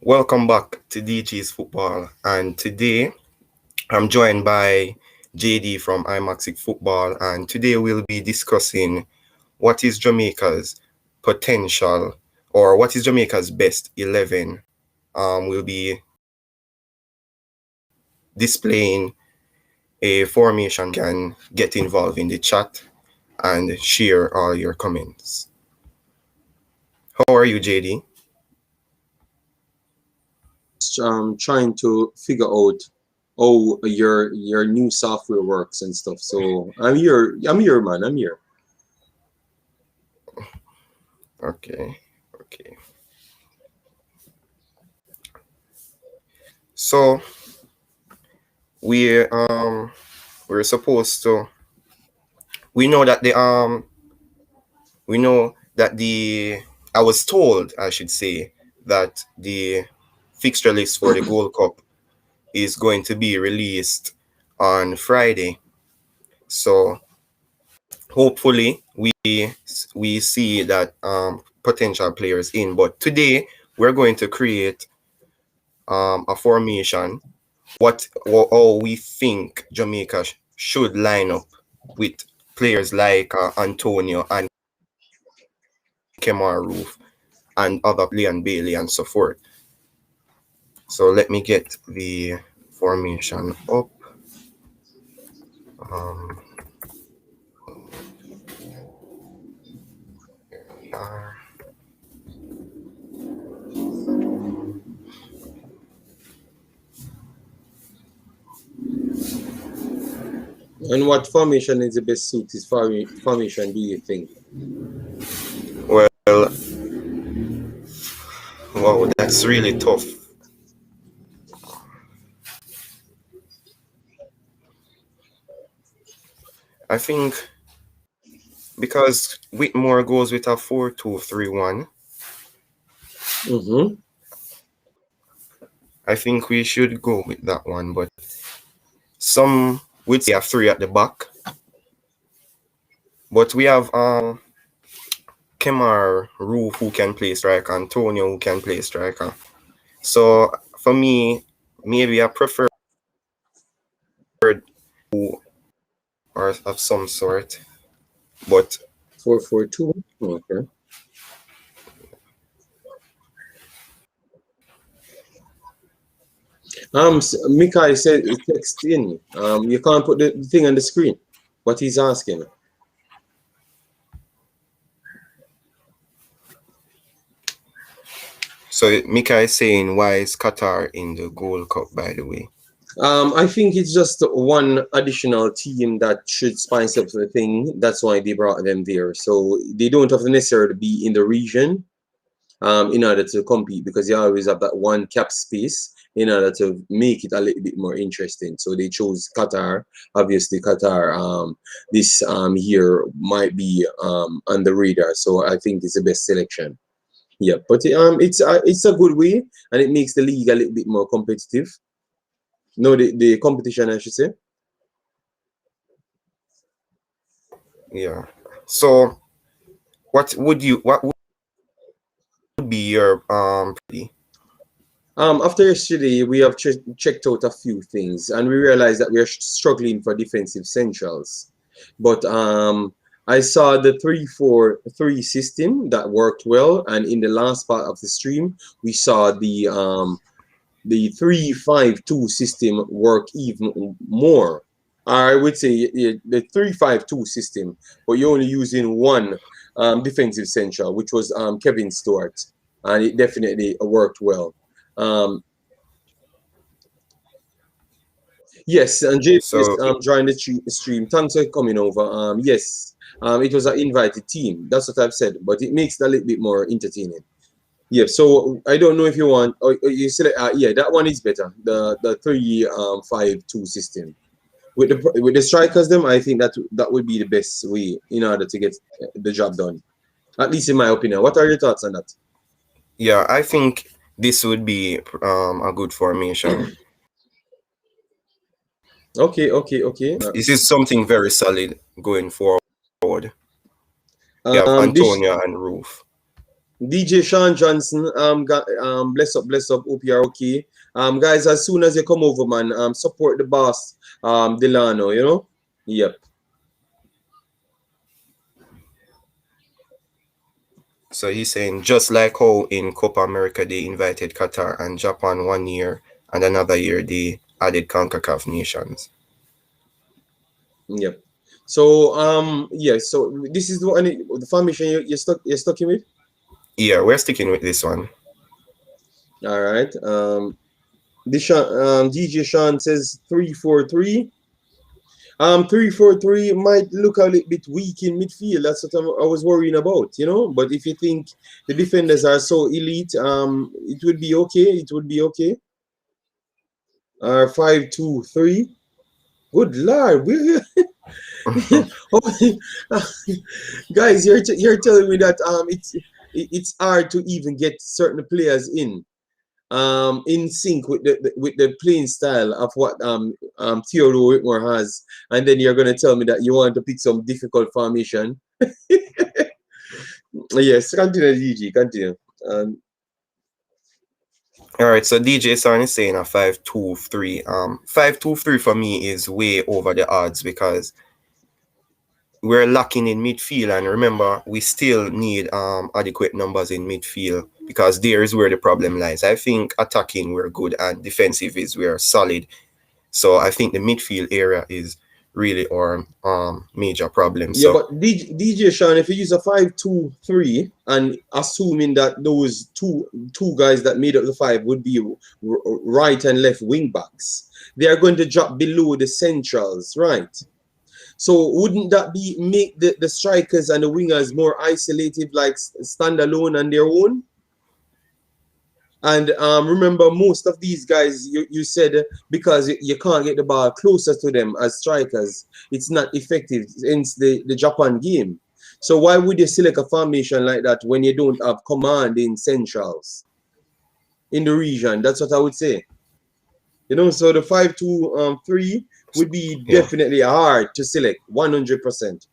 Welcome back to DG's Football, and today I'm joined by JD from iMaxic Football, and today we'll be discussing what is Jamaica's potential or what is Jamaica's best 11. We'll be displaying a formation. Can get involved in the chat and share all your comments. How are you, JD? Trying to figure out how your new software works and stuff. So I'm here, man. I'm here. Okay. So we're supposed to we know that I was told, I should say, that the fixture list for the Gold Cup is going to be released on Friday. So hopefully we see that potential players in. But today we're going to create a formation, how we think Jamaica should line up with players like Antonio and Kemar Roof and other Leon Bailey and so forth. So let me get the formation up. Here we are. And what formation is the best suited formation, do you think? Well, wow, that's really tough. I think because Whitmore goes with a 4-2-3-1. Mm-hmm. I think we should go with that one, but some would say a 3 at the back. But we have Kemar Roof who can play striker, Antonio who can play striker. So for me, maybe I prefer who or of some sort. But 4-4-2. Okay. Mikai said text in. You can't put the thing on the screen. What he's asking. so Mika is saying, why is Qatar in the Gold Cup, by the way? I think it's just one additional team that should spice up the thing. That's why they brought them there. So they don't have to necessarily be in the region in order to compete, because you always have that one cap space in order to make it a little bit more interesting. So they chose Qatar. Obviously, Qatar this year might be on the radar. So I think it's the best selection. Yeah, but it's a good way, and it makes the league a little bit more competitive. No, the competition, I should say. Yeah. So what would be your After yesterday, we have checked out a few things, and we realized that we are struggling for defensive centrals. But I saw the 3-4-3 system that worked well, and in the last part of the stream, we saw the 3-5-2 system work even more. I would say the 3-5-2 system, but you're only using one defensive central, which was Kevin Stewart, and it definitely worked well. Yes, and James so joined the stream. Thanks for coming over. Yes, it was an invited team. That's what I've said, but it makes it a little bit more entertaining. Yeah, so I don't know if you want, or you select. Yeah, that one is better. The 3-5-2 system with the strikers. Them, I think that would be the best way in order to get the job done. At least in my opinion. What are your thoughts on that? yeah, I think this would be a good formation. Okay. This is something very solid going forward. You have This Antonio and Roof. DJ Sean Johnson, bless up, hope you're okay. Guys, as soon as you come over, man, support the boss, Delano, you know? Yep. So he's saying just like how in Copa America they invited Qatar and Japan 1 year and another year they added CONCACAF nations. Yep. So yeah, so this is the formation you're stuck in with? Yeah, we're sticking with this one. All right. DJ Sean says 3-4-3. 3-4-3 might look a little bit weak in midfield. That's what I was worrying about, you know. But if you think the defenders are so elite, it would be okay. It would be okay. 5-2-3. Good lord, guys, you're telling me that it's hard to even get certain players in sync with the playing style of what Theodore Whitmore has, and then you're gonna tell me that you want to pick some difficult formation. Yes, continue, DG, continue. All right, so DJ Son is saying a 5-2-3. 5-2-3 for me is way over the odds because we're lacking in midfield, and remember, we still need adequate numbers in midfield because there is where the problem lies. I think attacking we're good and defensive is we're solid. So I think the midfield area is really our major problem. Yeah, So but DJ Sean, if you use a 5-2-3 and assuming that those two guys that made up the five would be right and left wing backs, they are going to drop below the centrals, right? So wouldn't that make the strikers and the wingers more isolated, like standalone on their own? And remember, most of these guys, you said because you can't get the ball closer to them as strikers, it's not effective. Hence the Japan game. So why would you select a formation like that when you don't have command in centrals in the region? That's what I would say. You know, so the 5-2-3 would be definitely hard to select 100%.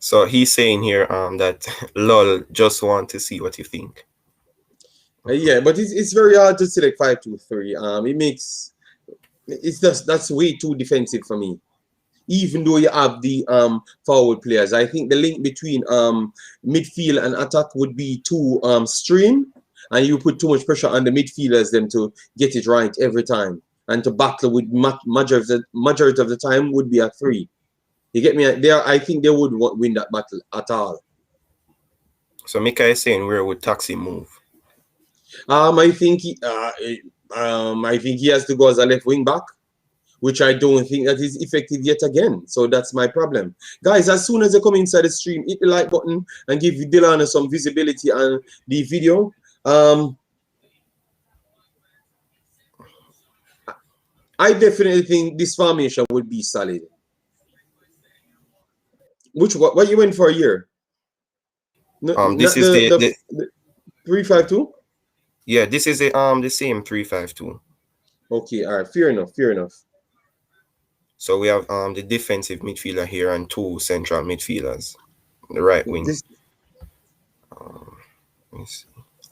So he's saying here that lol, just want to see what you think. Yeah, but it's very hard to select 5-2-3. That's way too defensive for me. Even though you have the forward players, I think the link between midfield and attack would be too strained, and you put too much pressure on the midfielders them to get it right every time, and to battle with majority of the time would be a 3. You get me? There, I think they would win that battle at all. So Mika is saying where would Taxi move? I think he has to go as a left wing back, which I don't think that is effective yet again. So that's my problem. Guys, as soon as you come inside the stream, hit the like button and give Dylan some visibility on the video. I definitely think this formation would be solid. What you went for a year? This is the 3-5-2. Yeah, this is the same 3-5-2. Okay, all right, fair enough. So we have the defensive midfielder here and 2 central midfielders, the right wing.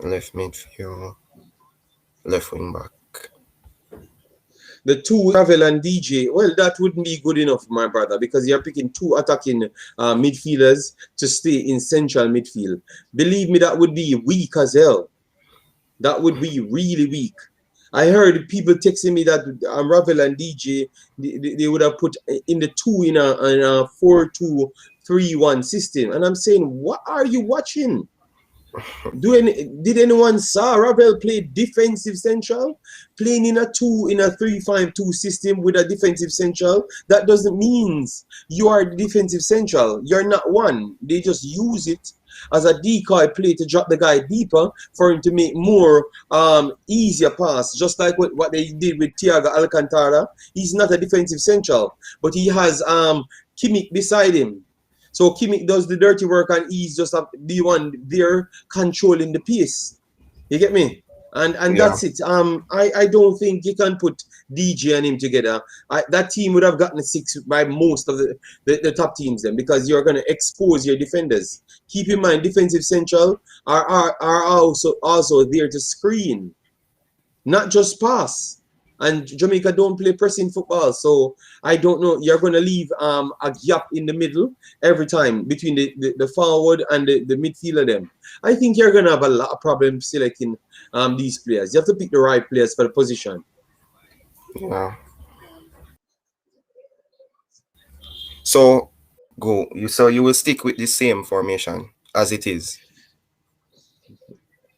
Left midfield, left wing back. The 2 Ravel and DJ, well, that wouldn't be good enough, my brother, because you're picking 2 attacking midfielders to stay in central midfield. Believe me, that would be weak as hell. That would be really weak. I heard people texting me that Ravel and DJ, they would have put in the 2 in a 4-2-3-1 system. And I'm saying, what are you watching? Did anyone saw Ravel play defensive central? Playing in a 3-5-2 system with a defensive central, that doesn't mean you are the defensive central. You're not one. They just use it as a decoy play to drop the guy deeper for him to make more easier pass, just like what they did with Thiago Alcantara. He's not a defensive central, but he has Kimmich beside him. So Kimmich does the dirty work and he's just the one there controlling the pace. You get me? And Yeah. that's it. I don't think you can put DJ and him together. That team would have gotten a six by most of the top teams then, because you're going to expose your defenders. Keep in mind, defensive central are also there to screen, not just pass. And Jamaica don't play pressing football, so I don't know. You're going to leave a gap in the middle every time between the forward and the midfielder. Them, I think you're going to have a lot of problems selecting these players. You have to pick the right players for the position. Yeah. So you will stick with the same formation as it is.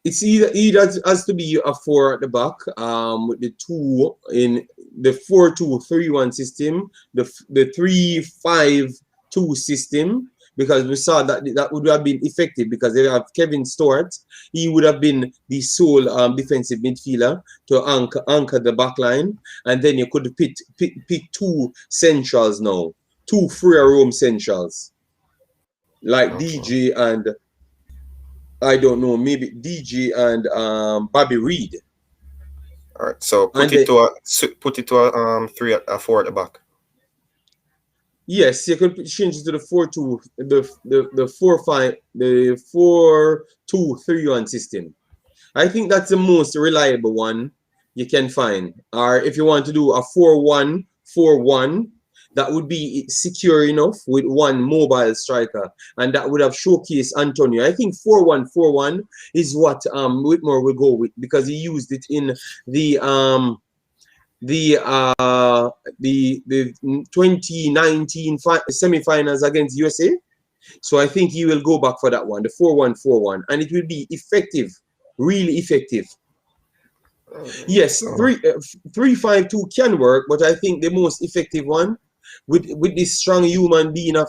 It's either has to be a four at the back, with the two in the 4-2-3-1 system, the 3-5-2 system, because we saw that that would have been effective because they have Kevin Stewart. He would have been the sole defensive midfielder to anchor the back line, and then you could pick two centrals now, two free roam centrals like Okay. DJ and I don't know, maybe DJ and Bobby Reed. All right. So And then, put it to a four at the back. yes, you could change it to the 4-2, the 4-5, the 4-2-3-1 system. I think that's the most reliable one you can find. Or if you want to do a 4-1-4-1, that would be secure enough with one mobile striker, and that would have showcased Antonio. I think 4-1-4-1 is what Whitmore will go with, because he used it in the um the uh the 2019 semifinals against USA. So I think he will go back for that one, the 4-1-4-1, and it will be effective, really effective. Yes, So 3-5-2 can work, but I think the most effective one with this strong human being of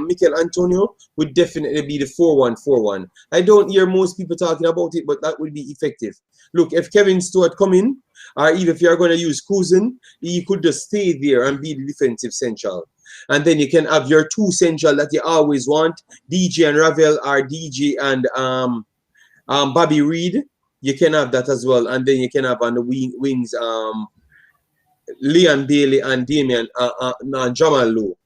Mikel Antonio would definitely be the 4-1-4-1. I don't hear most people talking about it, but that would be effective. Look, if Kevin Stewart come in, or even if you're going to use Cousin, he could just stay there and be the defensive central. And then you can have your two central that you always want, DJ and Ravel, or DJ and Bobby Reed. You can have that as well, and then you can have on the wings Leon Bailey and Damian Jamal Lowe.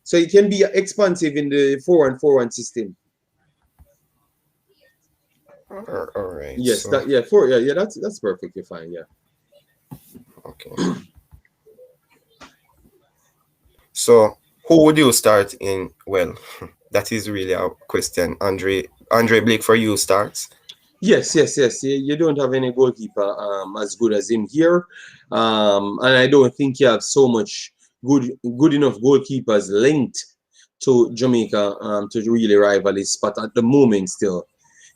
So it can be expansive in the 4-1-4-1 system. all right. Yes, So that yeah, four yeah, yeah, that's perfectly fine. Yeah. okay. So who would you start in? Well, that is really a question. Andre Blake for you starts. Yes. You don't have any goalkeeper as good as him here, and I don't think you have so much good enough goalkeepers linked to Jamaica to really rival his spot at the moment. Still,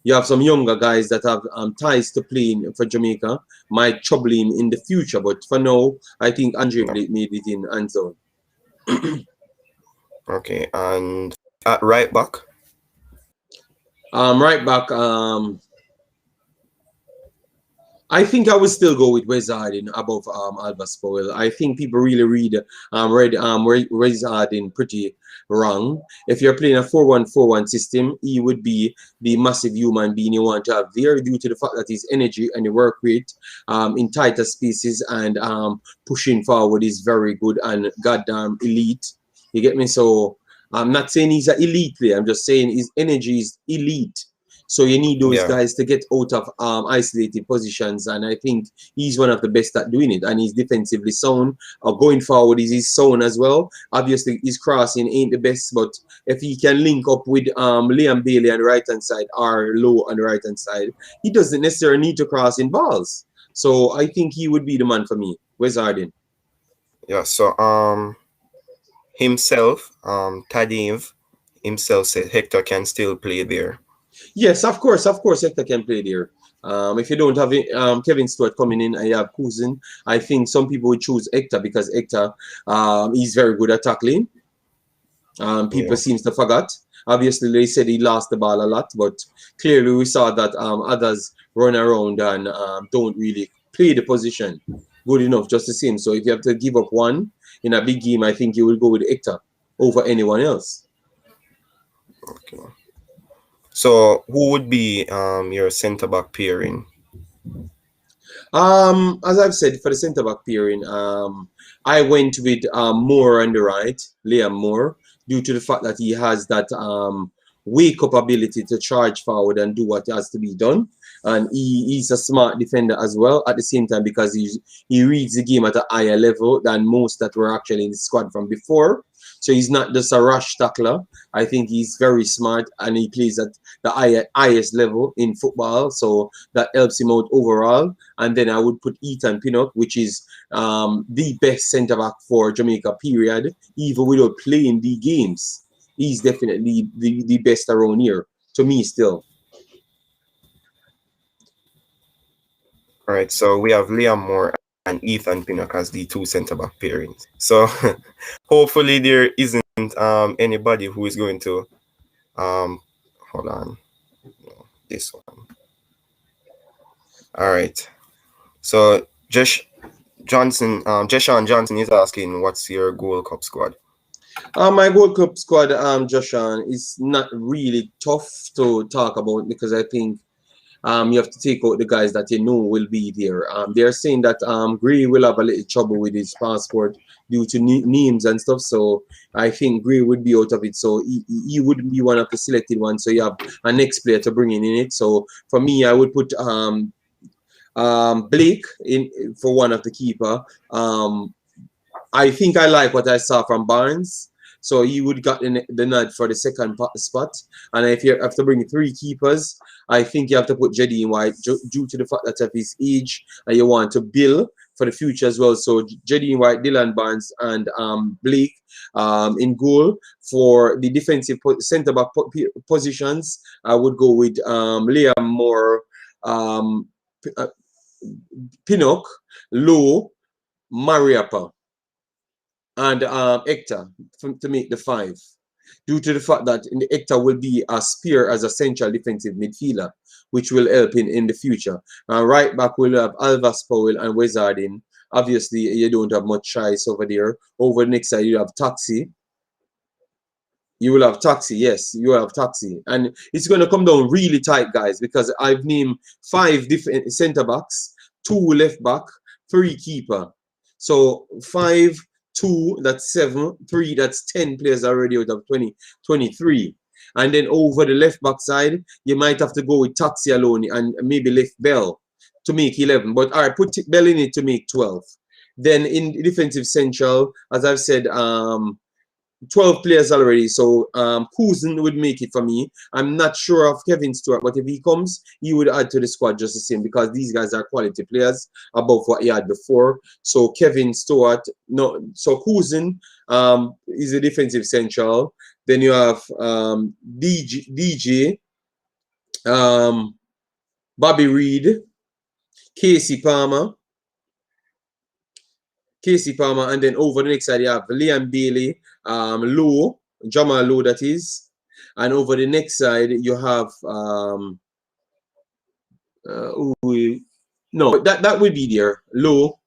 you have some younger guys that have ties to playing for Jamaica, might trouble him in the future. But for now, I think Andre No. Blake made it in end zone. Okay. And at right back. Right back. I think I would still go with Wes Harding above Albus Powell. I think people really read Wes Harding pretty wrong. If you're playing a 4-1-4-1 system, he would be the massive human being you want to have there, due to the fact that his energy and the work rate in tighter spaces and pushing forward is very good and goddamn elite. You get me? So I'm not saying he's an elite player. I'm just saying his energy is elite. So you need those Yeah. guys to get out of isolated positions, and I think he's one of the best at doing it. And he's defensively sound. Going forward, is his sound as well. Obviously, his crossing ain't the best, but if he can link up with Liam Bailey on the right hand side or Low on the right hand side, he doesn't necessarily need to cross in balls. So I think he would be the man for me. Wes Harding? Yeah. So himself, Tadiv himself said Hector can still play there. Yes, of course, Hector can play there. If you don't have Kevin Stewart coming in and you have Cousin, I think some people would choose Hector because Hector is very good at tackling. People Yeah. seems to forget. Obviously, they said he lost the ball a lot, but clearly we saw that others run around and don't really play the position good enough just the same. So if you have to give up one in a big game, I think you will go with Hector over anyone else. Okay. So who would be your centre back pairing? As I've said, for the centre back pairing, I went with Moore on the right, Liam Moore, due to the fact that he has that wake up ability to charge forward and do what has to be done. And he's a smart defender as well at the same time because he reads the game at a higher level than most that were actually in the squad from before. So he's not just a rush tackler. I think he's very smart and he plays at the highest level in football. So that helps him out overall. And then I would put Ethan Pinnock, which is the best centre back for Jamaica, period, even without playing the games. He's definitely the best around here, to me still. All right, so we have Liam Moore and Ethan Pinnock as the two centre back pairings. So hopefully there isn't anybody who is going to hold on, no, this one. All right, so Jeshawn Johnson is asking, what's your Gold Cup squad? My Gold Cup squad, Joshan, is not really tough to talk about because I think you have to take out the guys that you know will be there. They're saying that Gray will have a little trouble with his passport due to names and stuff. So I think Gray would be out of it. So he wouldn't be one of the selected ones. So you have a next player to bring in it. So for me, I would put Blake in for one of the keeper. I think I like what I saw from Barnes. So he would got the nod for the second spot. And if you have to bring three keepers, I think you have to put Jedi White due to the fact that of his age and you want to build for the future as well. So Jedi White, Dylan Barnes, and Blake in goal. For the defensive centre back positions, I would go with Liam Moore, Pinnock, Lowe, Mariappa, and Hector to make the five. Due to the fact that Hector will be a spear as a central defensive midfielder, which will help in the future. Right back, we'll have Alvas Powell and Wizardin. Obviously, you don't have much choice over there. Over the next side, you have Taxi. You will have Taxi, yes, you will have Taxi. And it's going to come down really tight, guys, because I've named 5 different centre backs, 2 left back, 3 keeper. So 5, 2, that's 7, 3, that's 10 players already out of 23. And then over the left back side, you might have to go with Taxi alone and maybe left Bell to make 11. But all right, put Bell in it to make 12. Then in defensive central, as I've said, 12 players already, so Cousin would make it for me. I'm not sure of Kevin Stewart, but if he comes, he would add to the squad just the same because these guys are quality players above what he had before. So Kevin Stewart, no, so Cousin is a defensive central. Then you have DJ, Bobby Reed, Casey Palmer, and then over the next side you have Liam Bailey, Lowe, Jamal Lowe that is, and over the next side you have no, that will be there, Lowe,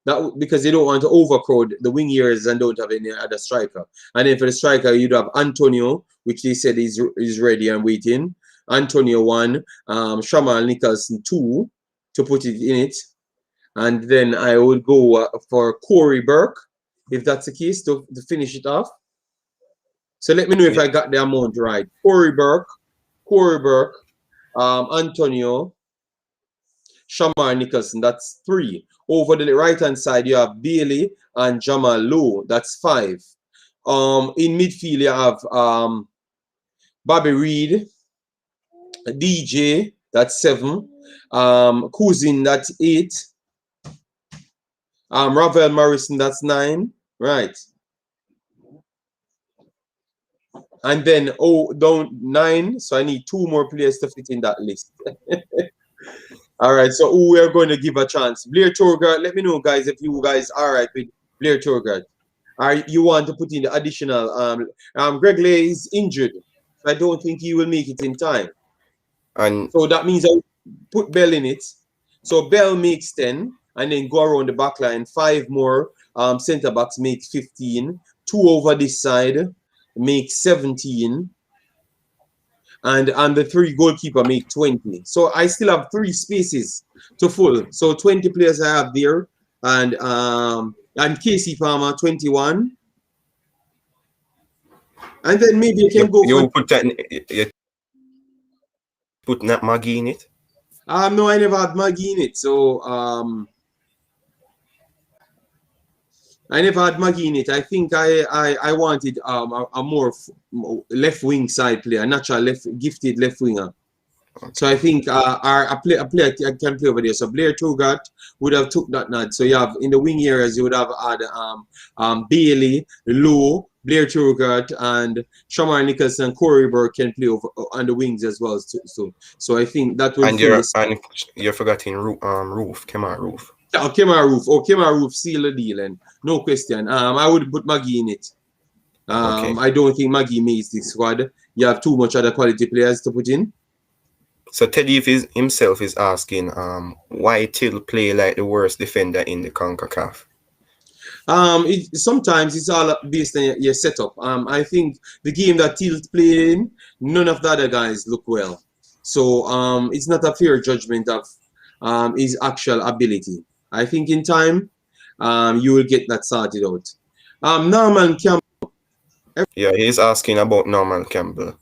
that because they don't want to overcrowd the wing years and don't have any other striker. And then for the striker you'd have Antonio, which they said is ready and waiting. Antonio 1, Shamal Nicholson 2 to put it in it. And then I would go for Corey Burke, if that's the case, to finish it off. So let me know if I got the amount right. Corey Burke, Antonio, Shamar Nicholson, that's 3. Over the right-hand side, you have Bailey and Jamal Lowe, that's 5. In midfield, you have Bobby Reed, DJ, that's 7. Cousin, that's 8. Ravel Morrison, that's 9. Right. And then down 9. So I need 2 more players to fit in that list. All right. So who we are going to give a chance? Blair Torgard. Let me know, guys, if you guys are all right with Blair Torgard. You want to put in the additional Greg Lay is injured. I don't think he will make it in time. And so that means I put Bell in it. So Bell makes 10. And then go around the back line. 5 more centre backs make 15. 2 over this side make 17. And the 3 goalkeeper make 20. So I still have 3 spaces to full. So 20 players I have there, and Casey Farmer 21, and then maybe you can go for. You put that you put that Maggie in it. No, I never had Maggie in it, so I never had Maggie in it. I think I wanted a more left wing side player, a natural gifted left winger. So I think a player can play over there. So Blair Tugat would have took that nod. So you have in the wing areas you would have had Bailey, Lowe, Blair Tugat, and Shamar Nicholson, Corey Burke can play over on the wings as well. So I think that will fill this. And you're forgetting Roof. Come on, Roof. Oh, Kemar Roof seal the deal, and no question. I would put Maggie in it. Okay. I don't think Maggie makes the squad. You have too much other quality players to put in. So Teddy himself is asking, why Till play like the worst defender in the CONCACAF? Sometimes it's all based on your setup. I think the game that Till played in, none of the other guys look well. So it's not a fair judgment of his actual ability. I think in time, you will get that sorted out. Norman Campbell. Yeah, he's asking about Norman Campbell.